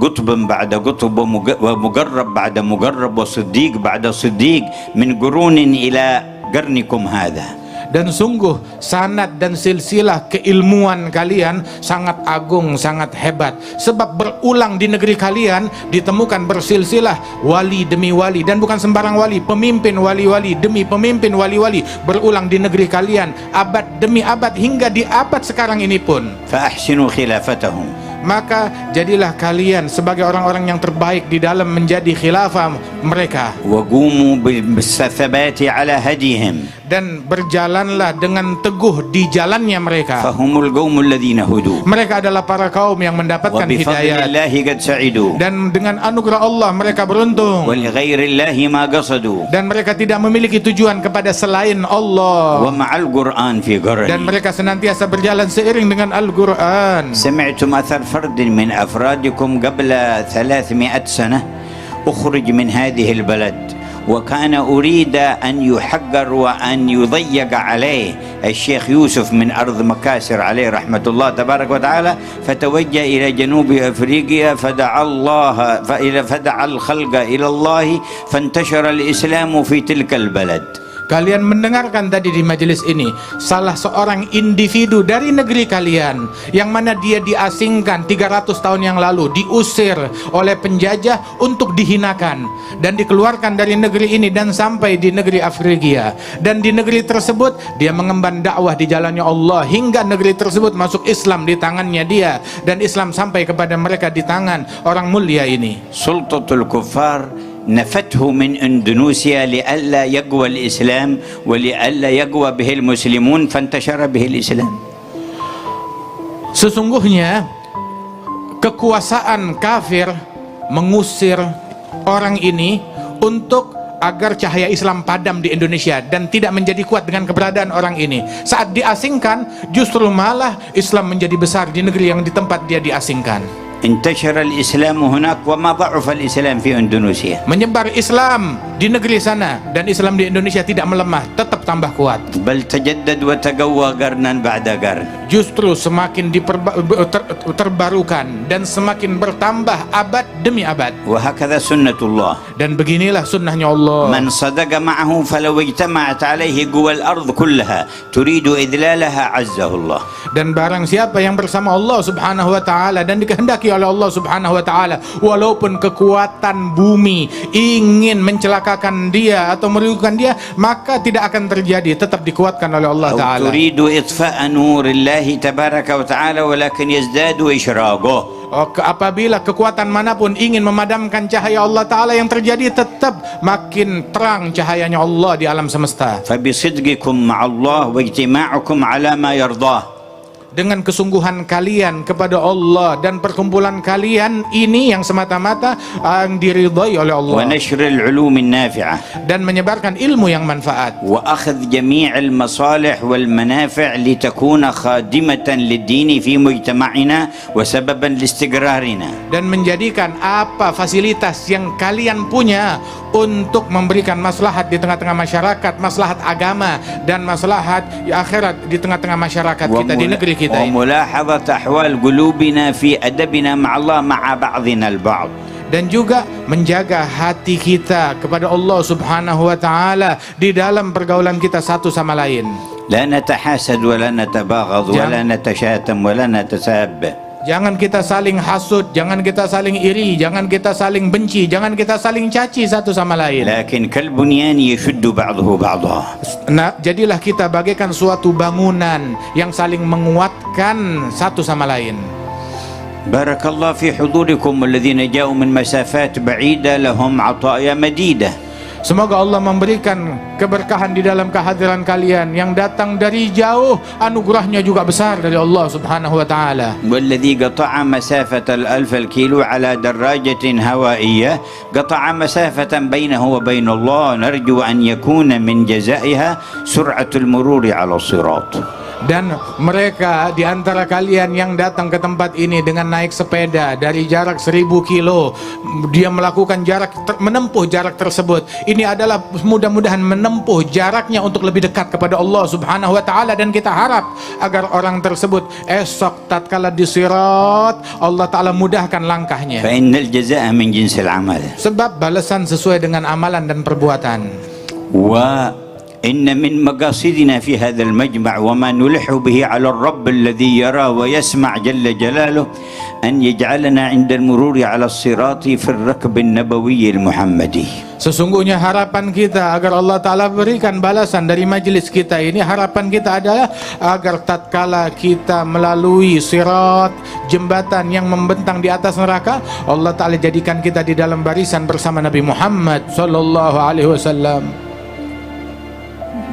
قطب بعد قطب ومقرب بعد مقرب وصديق بعد صديق من قرون إلى قرنكم هذا. Dan sungguh sanad dan silsilah keilmuan kalian sangat agung, sangat hebat. Sebab berulang di negeri kalian ditemukan bersilsilah wali demi wali, dan bukan sembarang wali, pemimpin wali-wali demi pemimpin wali-wali berulang di negeri kalian abad demi abad hingga di abad sekarang ini pun. فأحسنوا خلافتهم. Maka jadilah kalian sebagai orang-orang yang terbaik di dalam menjadi khilafah mereka. وقوموا بالثبات على هديهم. Dan berjalanlah dengan teguh di jalannya mereka. فهم القوم الذين هدوا. Mereka adalah para kaum yang mendapatkan وبفضل hidayah. الله قد سعدوا. Dan dengan anugerah Allah mereka beruntung. ولغير الله ما قصدوا. Dan mereka tidak memiliki tujuan kepada selain Allah. ومع القرآن في قرن. Dan mereka senantiasa berjalan seiring dengan Al-Quran. سمعتم أثر فرد من أفرادكم قبل 300 سنة أخرج من هذه البلد وكان أريد أن يحقر وأن يضيق عليه الشيخ يوسف من أرض مكاسر عليه رحمة الله تبارك وتعالى، فتوجه إلى جنوب أفريقيا فدعا الخلق إلى الله فانتشر الإسلام في تلك البلد. Kalian mendengarkan tadi di majelis ini salah seorang individu dari negeri kalian yang mana dia diasingkan 300 tahun yang lalu, diusir oleh penjajah untuk dihinakan dan dikeluarkan dari negeri ini dan sampai di negeri Afrika. Dan di negeri tersebut dia mengemban dakwah di jalannya Allah hingga negeri tersebut masuk Islam di tangannya dia, dan Islam sampai kepada mereka di tangan orang mulia ini. Sultatul Kuffar نفته من إندونيسيا لئلا يقوى الإسلام ولئلا يقوى به المسلمون فانتشر به الإسلام. Sesungguhnya kekuasaan kafir mengusir orang ini untuk agar cahaya Islam padam di Indonesia dan tidak menjadi kuat dengan keberadaan orang ini. Saat diasingkan, justru malah Islam menjadi besar di negeri yang di tempat dia diasingkan. انتشر الإسلام هناك وما ضعف الإسلام في إندونيسيا. Menyebar Islam di negeri sana dan Islam di Indonesia tidak melemah, tetap tambah kuat. بل تجدد وتقوى قرنا بعد قرن. Justru semakin terbarukan dan semakin bertambah abad demi abad. وهكذا سنة الله. Dan beginilah sunnahnya Allah. من صدق معه فلو اجتمعت عليه قوى الأرض كلها تريد إذلالها عزه الله. Dan barang siapa yang bersama Allah Subhanahu wa taala dan dikehendaki oleh Allah Subhanahu wa taala, walaupun kekuatan bumi ingin mencelakakan dia atau merugikan dia, maka tidak akan terjadi, tetap dikuatkan oleh Allah taala. تريد إطفاء نور الله تبارك وتعالى ولكن يزداد إشراقه. Apabila kekuatan manapun ingin memadamkan cahaya Allah Ta'ala, yang terjadi tetap makin terang cahayanya Allah di alam semesta. فبصدقكم مع الله واجتماعكم على ما يرضاه. Dengan kesungguhan kalian kepada Allah dan perkumpulan kalian ini yang semata-mata yang diridhai oleh Allah, ونشر العلوم النافعة, dan menyebarkan ilmu yang manfaat, وأخذ جميع المصالح والمنافع لتكون خادمة للدين في مجتمعنا وسببا لاستقرارنا. dan menjadikan apa fasilitas yang kalian punya untuk memberikan maslahat di tengah-tengah masyarakat, maslahat agama dan maslahat akhirat di tengah-tengah masyarakat kita di negeri kita ini. وملاحظة أحوال قلوبنا في أدبنا مع الله مع بعضنا البعض. Dan juga menjaga hati kita kepada Allah Subhanahu wa taala di dalam pergaulan kita satu sama lain. لا نتحاسد ولا نتباغض ولا نتشاتم ولا نتساب. Jangan kita saling hasud, jangan kita saling iri, jangan kita saling benci, jangan kita saling caci satu sama lain. لكن كالبنيان يشد بعضه بعضا. Nah, jadilah kita bagaikan suatu bangunan yang saling menguatkan satu sama lain. بارك الله في حضوركم والذين جاءوا من مسافات بعيدة لهم عطايا مديدة. Semoga Allah memberikan keberkahan di dalam kehadiran kalian. Yang datang dari jauh, anugerahnya juga besar dari Allah subhanahu wa ta'ala. والذي قطع مسافة 1000 الكيلو على دراجة هوائية قطع مسافة بينه وبين الله نرجو أن يكون من جزائها سرعة المرور على الصراط. Dan mereka di antara kalian yang datang ke tempat ini dengan naik sepeda dari jarak 1000 kilo, dia melakukan menempuh jarak tersebut. Ini adalah mudah-mudahan menempuh jaraknya untuk lebih dekat kepada Allah subhanahu wa ta'ala. Dan kita harap agar orang tersebut esok tatkala di sirat, Allah ta'ala mudahkan langkahnya. فإن الجزاء من جنس العمل. Sebab balasan sesuai dengan amalan dan perbuatan. إن من مقاصدنا في هذا المجمع وما نلح به على الرب الذي يرى ويسمع جل جلاله أن يجعلنا عند المرور على الصراط في الركب النبوي المحمدي. Sesungguhnya harapan kita agar Allah Ta'ala berikan balasan dari majelis kita ini, harapan kita adalah agar tatkala kita melalui sirat, jembatan yang membentang di atas neraka, Allah Ta'ala jadikan kita di dalam barisan bersama Nabi Muhammad sallallahu alaihi wasallam.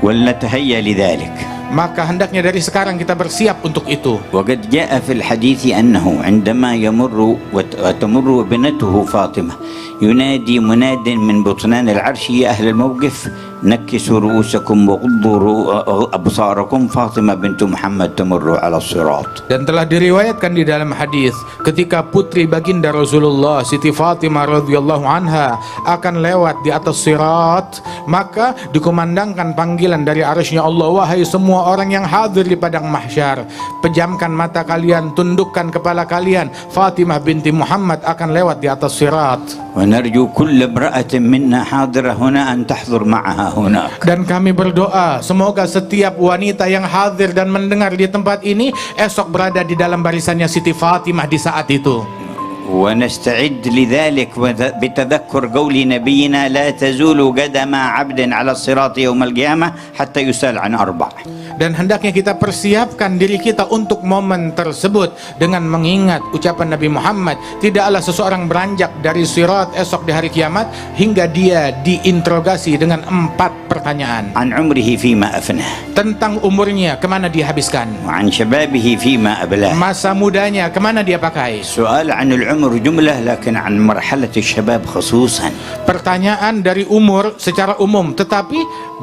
ولنتهيأ لذلك. Maka hendaknya dari sekarang kita bersiap untuk itu. وقد جاء في الحديث أنه عندما يمر وتمر ابنته فاطمة ينادي مناد من بطنان العرش يا أهل الموقف نكسوا رؤوسكم وغضوا أبصاركم فاطمة بنت محمد تمر على الصراط. Dan telah diriwayatkan di dalam hadis ketika putri baginda Rasulullah Siti Fatimah radhiyallahu anha akan lewat di atas sirat, maka dikumandangkan panggilan dari arsy-Nya Allah, wahai semua orang yang hadir di padang mahsyar, pejamkan mata kalian, tundukkan kepala kalian, Fatimah binti Muhammad akan lewat di atas sirat. ونرجو كل امرأة منا حاضرة هنا أن تحضر معها هناك. Dan kami berdoa semoga setiap wanita yang hadir dan mendengar di tempat ini esok berada di dalam barisannya Siti Fatimah di saat itu. ونستعد لذلك بتذكر قول نبينا لا تزول قدم عبد على الصراط يوم القيامة حتى يسأل عن 4. Dan hendaknya kita persiapkan diri kita untuk momen tersebut dengan mengingat ucapan Nabi Muhammad, tidaklah seseorang beranjak dari sirat esok di hari kiamat hingga dia diinterogasi dengan 4 pertanyaan. عن عمره فيما أفناه. Tentang umurnya, kemana dia habiskan. وعن شبابه فيما أبلاه. Masa mudanya, kemana dia pakai. سؤال عن العمر جملة لكن عن مرحلة الشباب خصوصا. Pertanyaan dari umur secara umum, tetapi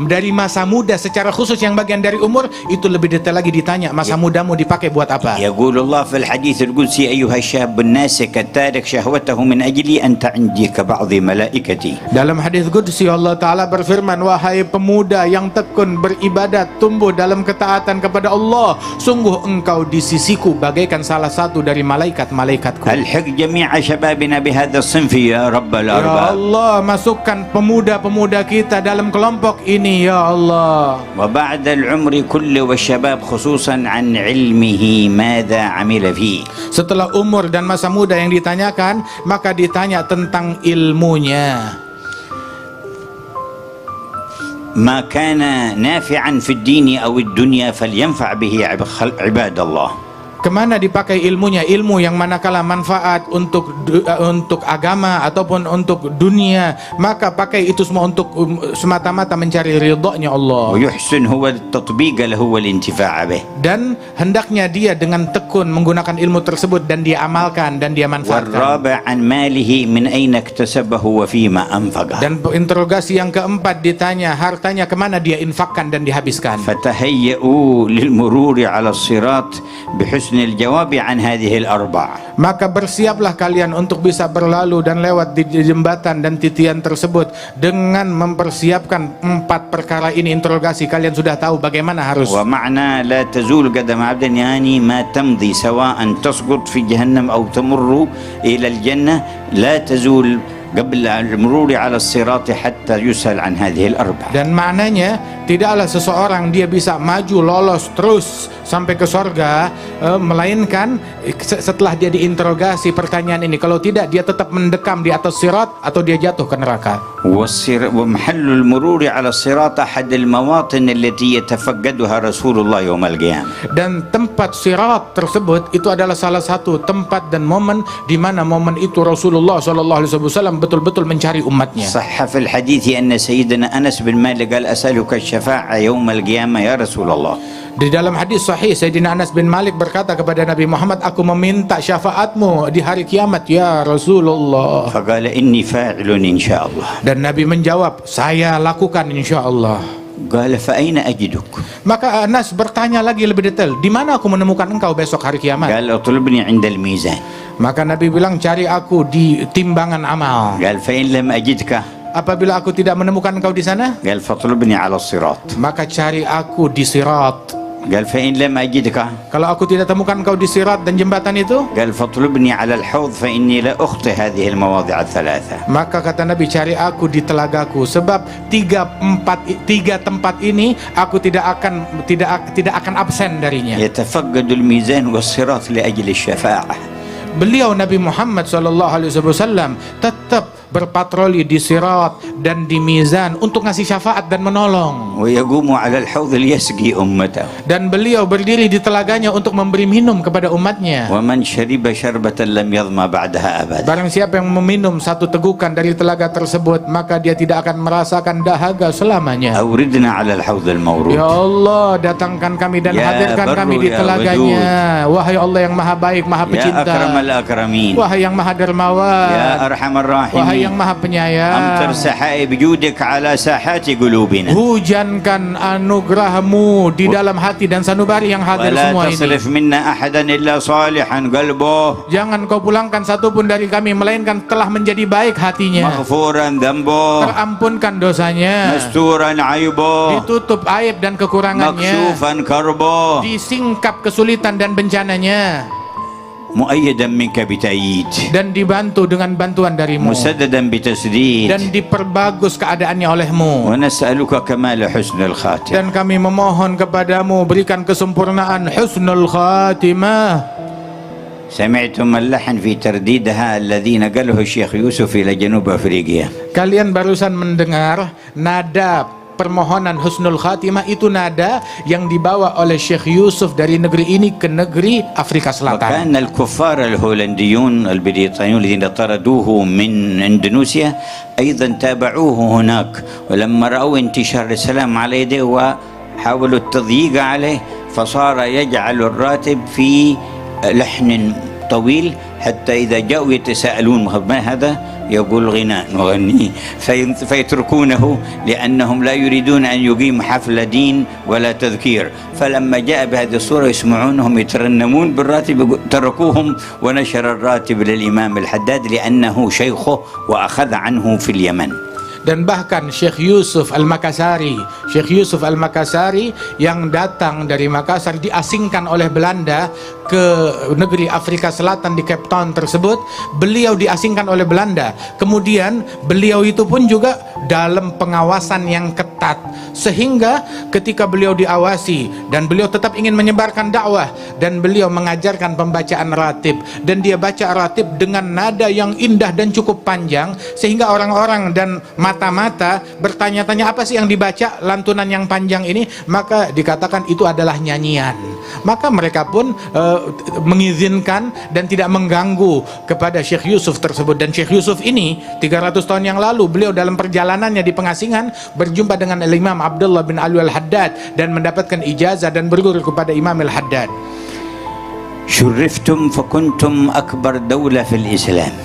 dari masa muda secara khusus yang bagian dari umur itu lebih detail lagi ditanya, masa mudamu dipakai buat apa. يقول الله في الحديث القدسي أيها الشاب الناسك التارك شهوته من أجلي أنت عندي كبعض ملائكتي. Dalam hadis qudsi Allah Ta'ala berfirman, wahai pemuda yang tekun beribadat, tumbuh dalam ketaatan kepada Allah, sungguh engkau di sisiku bagaikan salah satu dari malaikat-malaikatku. ألحق جميع شبابنا بهذا الصنف يا رب Ya الأرباب. Allah, masukkan pemuda-pemuda kita dalam kelompok ini ya Allah. وبعد العمر كله والشباب خصوصا عن علمه ماذا عمل فيه. Setelah umur dan masa muda yang ditanyakan, maka ditanya tentang ilmunya. ما كان نافعا في الدين أو الدنيا فلينفع به عباد الله. Kemana dipakai ilmunya? Ilmu yang manakala manfaat untuk agama ataupun untuk dunia, maka pakai itu semua untuk semata-mata mencari ridhonya Allah. ويحسن هو التطبيق له والانتفاع به. Dan hendaknya dia dengan tekun menggunakan ilmu tersebut dan dia amalkan dan dia manfaatkan. والرابع عن ماله من أين اكتسبه وفيما أنفقه. Dan interogasi yang keempat ditanya hartanya kemana dia infakkan dan dihabiskan. فتهيئوا للمرور على الصراط بحسن الجواب عن هذه الأربع. Maka bersiaplah kalian untuk bisa berlalu dan lewat di jembatan dan titian tersebut dengan mempersiapkan 4 perkara ini. Interogasi kalian sudah tahu bagaimana harus. ومعنى لا تزول قدم عبد يعني ما تمضي سواء تسقط في جهنم أو تمر إلى الجنة لا تزول قبل المرور على الصراط حتى يسأل عن هذه الأربع. Dan maknanya tidaklah seseorang dia bisa maju lolos terus sampai ke sorga, melainkan setelah dia diinterogasi pertanyaan ini. Kalau tidak, dia tetap mendekam di atas sirat atau dia jatuh ke neraka. ومحل المرور على الصراط أحد المواطن التي يتفقدها رسول الله يوم القيامة. Dan tempat sirat tersebut itu adalah salah satu tempat dan momen di mana momen itu Rasulullah SAW betul-betul mencari umatnya. صح في الحديث أن سيدنا أنس بن مالك قال أسألك الشفاعة يوم القيامة يا رسول الله. Di dalam hadis sahih, Sayyidina Anas bin Malik berkata kepada Nabi Muhammad, aku meminta syafaatmu di hari kiamat ya Rasulullah. فقال إني فاعل إن شاء الله. Dan Nabi menjawab, saya lakukan insya Allah. قال فأين أجدك؟ Maka Anas bertanya lagi lebih detail, di mana aku menemukan engkau besok hari kiamat? قال اطلبني عند الميزان. Maka Nabi bilang, cari aku di timbangan amal. قال فإن لم أجدك؟ Apabila aku tidak menemukan engkau di sana, قال فاطلبني على الصراط. maka cari aku di sirat. قال فإن لم أجدك؟ Kalau aku tidak temukan engkau di sirat dan jembatan itu, قال فاطلبني على الحوض فإني لا أخطئ هذه المواضع الثلاثة. maka kata Nabi, cari aku di telagaku, sebab tiga tempat ini aku tidak akan absen darinya. يتفقد الميزان والصراط لأجل الشفاعة. Beliau Nabi Muhammad SAW tetap berpatroli di sirat dan di mizan untuk ngasih syafaat dan menolong. ويقوم على الحوض ليسقي أمته. Dan beliau berdiri di telaganya untuk memberi minum kepada umatnya. ومن شرب شربة لم يظمأ بعدها أبدا. Barang siapa yang meminum satu tegukan dari telaga tersebut, maka dia tidak akan merasakan dahaga selamanya. أوردنا على الحوض المورود. Ya Allah, datangkan kami dan Ya hadirkan Barru, kami di ya telaganya. Wahai Allah yang maha baik, maha يا pecinta. أكرم الأكرمين. Wahai yang maha يا dermawan. أرحم Wahai الراحمين. yang maha penyayang. أمطر سحائب جودك على ساحات قلوبنا. Hujankan anugerahmu di dalam hati dan sanubari yang hadir ولا semua ini. تصرف منا أحدا إلا صالحا قلبه. Jangan kau pulangkan satupun dari kami melainkan telah menjadi baik hatinya, مغفورا ذنبه. terampunkan dosanya, مستورا عيبه. ditutup aib dan kekurangannya, مكشوفا كربه. disingkap kesulitan dan bencananya, مؤيدا منك بتأييد. dan dibantu dengan bantuan darimu, مسددا بتسديد. dan diperbagus keadaannya olehmu. ونسألك كمال حسن الخاتم. Dan kami memohon kepadamu, berikan kesempurnaan husnul khatimah. سمعتم اللحن في ترديدها الذي نقله الشيخ يوسف إلى جنوب أفريقيا. Kalian barusan mendengar nada permohonan husnul khatimah, itu nada yang dibawa oleh Syekh Yusuf dari negeri ini ke negeri Afrika Selatan. وكان الكفار الهولنديون البريطانيون الذين طردوه من إندونيسيا أيضا تابعوه هناك، ولما رأوا انتشار السلام على يديه وحاولوا التضييق عليه فصار يجعل الراتب في لحن طويل حتى إذا جاءوا يتساءلون ما هذا يقول غناء نغنيه فيتركونه لأنهم لا يريدون أن يقيم حفل دين ولا تذكير. فلما جاء بهذه الصورة يسمعونهم يترنمون بالراتب تركوهم ونشر الراتب للإمام الحداد لأنه شيخه وأخذ عنه في اليمن. Dan bahkan Syekh Yusuf Al-Makassari yang datang dari Makassar diasingkan oleh Belanda ke negeri Afrika Selatan di Cape Town tersebut. Beliau diasingkan oleh Belanda, kemudian beliau itu pun juga dalam pengawasan yang ketat, sehingga ketika beliau diawasi dan beliau tetap ingin menyebarkan dakwah, dan beliau mengajarkan pembacaan ratib, dan dia baca ratib dengan nada yang indah dan cukup panjang, sehingga orang-orang dan mata-mata bertanya-tanya, apa sih yang dibaca lantunan yang panjang ini? Maka dikatakan itu adalah nyanyian. Maka mereka pun mengizinkan dan tidak mengganggu kepada Syekh Yusuf tersebut. Dan Syekh Yusuf ini 300 tahun yang lalu, beliau dalam perjalanannya di pengasingan berjumpa dengan Imam Abdullah bin Ali Al-Haddad dan mendapatkan ijazah dan berguru kepada Imam Al-Haddad. شرفتم فكنتم أكبر دولة في الإسلام.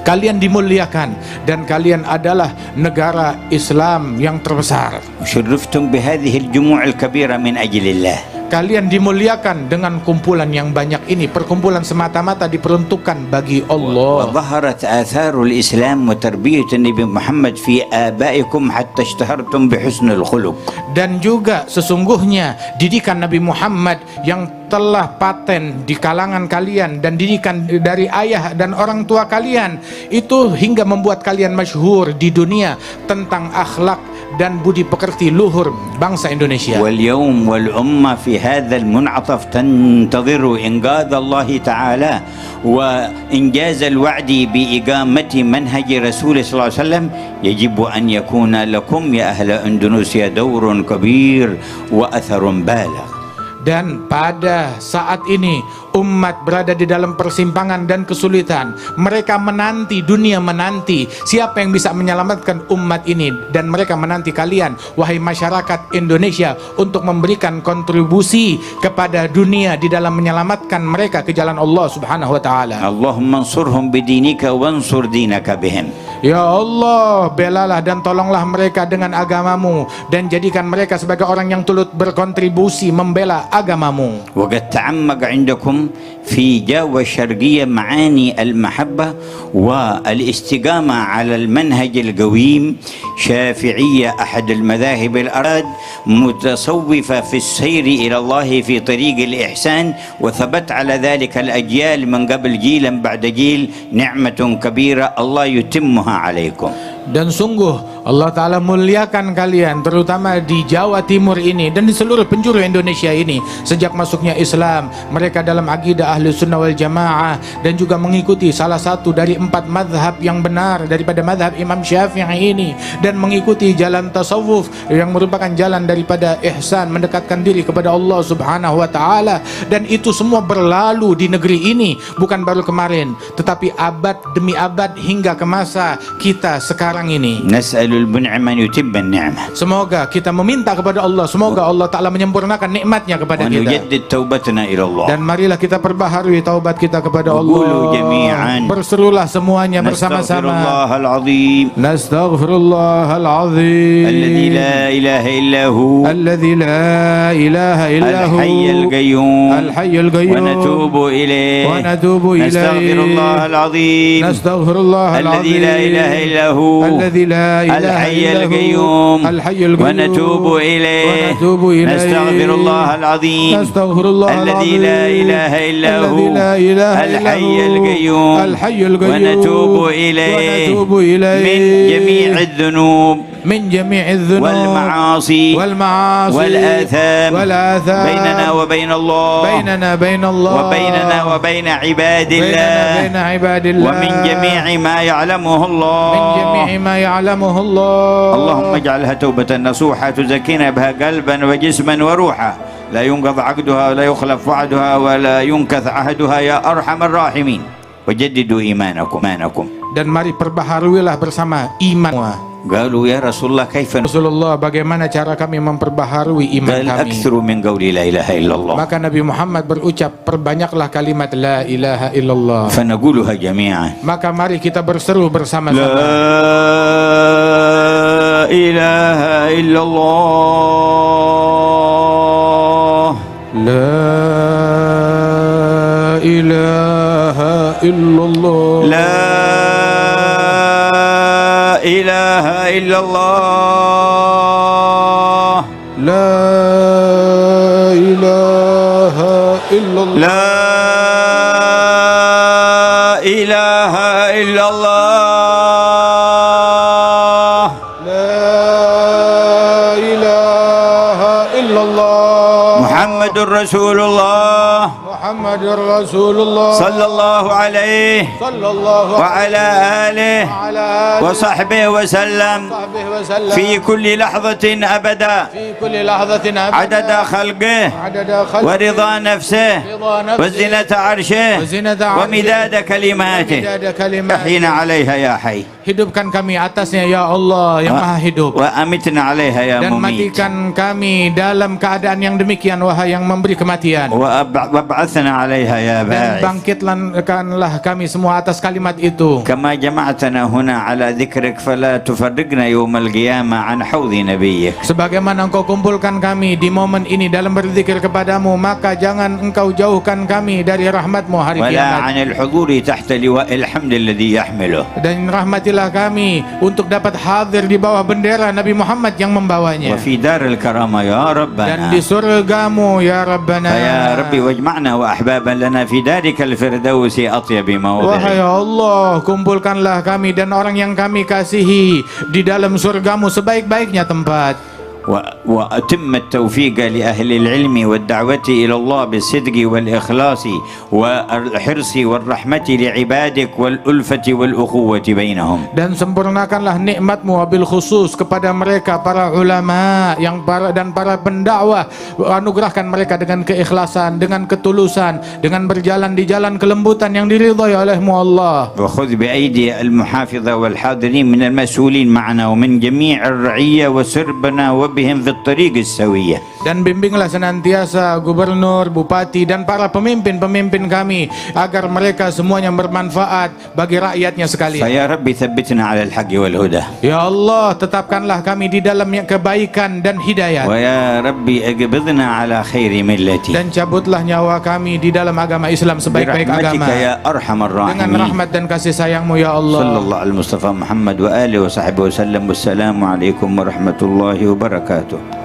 Kalian dimuliakan dan kalian adalah negara Islam yang terbesar. شرفتم بهذه الجموع الكبيرة من أجل الله. Kalian dimuliakan dengan kumpulan yang banyak ini. Perkumpulan semata-mata diperuntukkan bagi Allah. وظهرت آثار الإسلام وتربية النبي محمد في آبائكم حتى اشتهرتم بحسن الخلق. Dan juga sesungguhnya didikan Nabi Muhammad yang telah paten di kalangan kalian dan didikan dari ayah dan orang tua kalian itu hingga membuat kalian masyhur di dunia tentang akhlak dan budi pekerti luhur bangsa Indonesia. واليوم والأمة في هذا المنعطف تنتظر إنقاذ الله تعالى وإنجاز الوعد بإقامة منهج رسول صلى الله عليه وسلم. يجب أن يكون لكم يا أهل إندونيسيا دور كبير وأثر بالغ. Dan pada saat ini umat berada di dalam persimpangan dan kesulitan. Mereka menanti, dunia menanti siapa yang bisa menyelamatkan umat ini, dan mereka menanti kalian wahai masyarakat Indonesia untuk memberikan kontribusi kepada dunia di dalam menyelamatkan mereka ke jalan Allah Subhanahu wa taala. Allahumma ansurhum bidinika wansur dinaka bihim. Ya Allah, belalah dan tolonglah mereka dengan agamamu, dan jadikan mereka sebagai orang yang turut berkontribusi membela agamamu. وقد تعمق عندكم في جاوة الشرقية معاني المحبة والاستقامة على المنهج القويم. شافعية أحد المذاهب الأراد، متصوفة في السير إلى الله في طريق الإحسان، وثبت على ذلك الأجيال من قبل جيلا بعد جيل. نعمة كبيرة الله يتمها عليكم. Dan sungguh Allah Ta'ala muliakan kalian, terutama di Jawa Timur ini dan di seluruh penjuru Indonesia ini. Sejak masuknya Islam, mereka dalam akidah ahli sunnah wal jamaah, dan juga mengikuti salah satu dari 4 madhab yang benar daripada madhab Imam Syafi'i ini, dan mengikuti jalan tasawuf yang merupakan jalan daripada ihsan, mendekatkan diri kepada Allah Subhanahu wa Ta'ala. Dan itu semua berlalu di negeri ini, bukan baru kemarin, tetapi abad demi abad hingga ke masa kita sekarang ini. Nas'alul mun'im an yutimma an-ni'mah. Semoga kita meminta kepada Allah, semoga Allah Ta'ala menyempurnakan nikmatnya kepada wa kita. nujaddid taubatana ila Allah. Dan marilah kita perbaharui taubat kita kepada Allah. Qulu jami'an. Berserulah semuanya bersama-sama. Nastaghfirullahal azim. Nastaghfirullahal azim. Alladzi la ilaha illa hu. Alladzi la ilaha illa hu. Al-hayyul qayyum. Al-hayyul qayyum. Wa natubu ilayhi. Wa natubu ilayhi. Nastaghfirullahal azim. Nastaghfirullahal azim. Alladzi la ilaha illa hu. الذي لا إله الحي إلا القيوم ونتوب إليه نستغفر الله العظيم الذي لا إله إلا هو الحي القيوم ونتوب إليه من جميع الذنوب والمعاصي والآثام بيننا وبين الله وبيننا وبين عباد الله ومن جميع ما يعلمه الله اللهم اجعلها توبة نصوحة تزكينا بها قلبا وجسما وروحا لا ينقض عقدها ولا يخلف وعدها ولا ينكث عهدها يا أرحم الراحمين وجددوا إيمانكم. Dan mari perbaharuilah bersama iman. قالوا يا رسول الله كيف Rasulullah, bagaimana cara kami memperbaharui iman قال kami? أكثر من قول لا إله إلا الله. Maka Nabi Muhammad berucap, perbanyaklah kalimat la ilaha illallah. فنقولها جميعا. Maka mari kita berseru bersama-sama. لا إله إلا الله. La ilaha illallah. لا إله إلا الله. La ilaha illallah. لا إله إلا الله. La ilaha illallah. محمد رسول الله Muhammadur Rasulullah صلى الله عليه sallallahu وعلى آله ala وصحبه وسلم sahbihi wa sallam في كل لحظة أبدا fi kulli lahzatin عدد خلقه adada khalqi ورضا نفسه ridha nafsi وزنة عرشه وزنة عرشه ومداد كلماته midada kalimat. أحينا عليها يا حي Hidupkan kami atasnya ya Allah yang maha hidup, وأمتنا عليها يا dan مميت matikan kami dalam keadaan yang demikian wahai yang memberi kematian, وابعثنا عليها يا dan باعث bangkitkanlah kami semua atas kalimat itu. كما جمعتنا هنا على ذكرك فلا تفرقنا يوم القيامة عن حوض نبيك. Sebagaimana engkau kumpulkan kami di momen ini dalam berzikir kepadamu, maka jangan engkau jauhkan kami dari rahmatmu hari ولا kiamat. عن الحضور تحت لواء الحمد الذي يحمله. Dan rahmatilah kami untuk dapat hadir di bawah bendera Nabi Muhammad yang membawanya, وفي دار الكرامة يا dan di ربنا. surgamu ya Rabbana. فيا ربي واجمعنا وأحبابا لنا في دارك الفردوس أطيب Wahai موضع. Allah, kumpulkanlah kami dan orang yang kami kasihi di dalam surgamu sebaik-baiknya tempat. وأتم التوفيق لأهل العلم والدعوة إلى الله بالصدق والإخلاص والحرص والرحمة لعبادك والألفة والأخوة بينهم. Dan sempurnakanlah nikmat-Mu wabil khusus kepada mereka para ulama dan para pendakwah. Anugerahkan mereka dengan keikhlasan, dengan ketulusan, dengan berjalan di jalan kelembutan yang diridhai oleh-Mu Allah. وخذ بأيدي المحافظة والحاضرين من المسؤولين معنا ومن جميع الرعية وسربنا وبهم في الطريق السوية. Dan bimbinglah senantiasa gubernur, bupati dan para pemimpin-pemimpin kami agar mereka semuanya bermanfaat bagi rakyatnya sekalian. فيا رب ثبتنا على الحق والهدى. Ya Allah, tetapkanlah kami di dalam kebaikan dan hidayat. ويا ربي أقبضنا على خير ملتي. Dan cabutlah nyawa kami di dalam agama Islam sebaik-baik agama. برحمتك يا أرحم الراحمين. Dengan rahmat dan kasih sayang-Mu ya Allah. صلى الله على المصطفى محمد وآله وصحبه وسلم والسلام عليكم ورحمة الله وبركاته.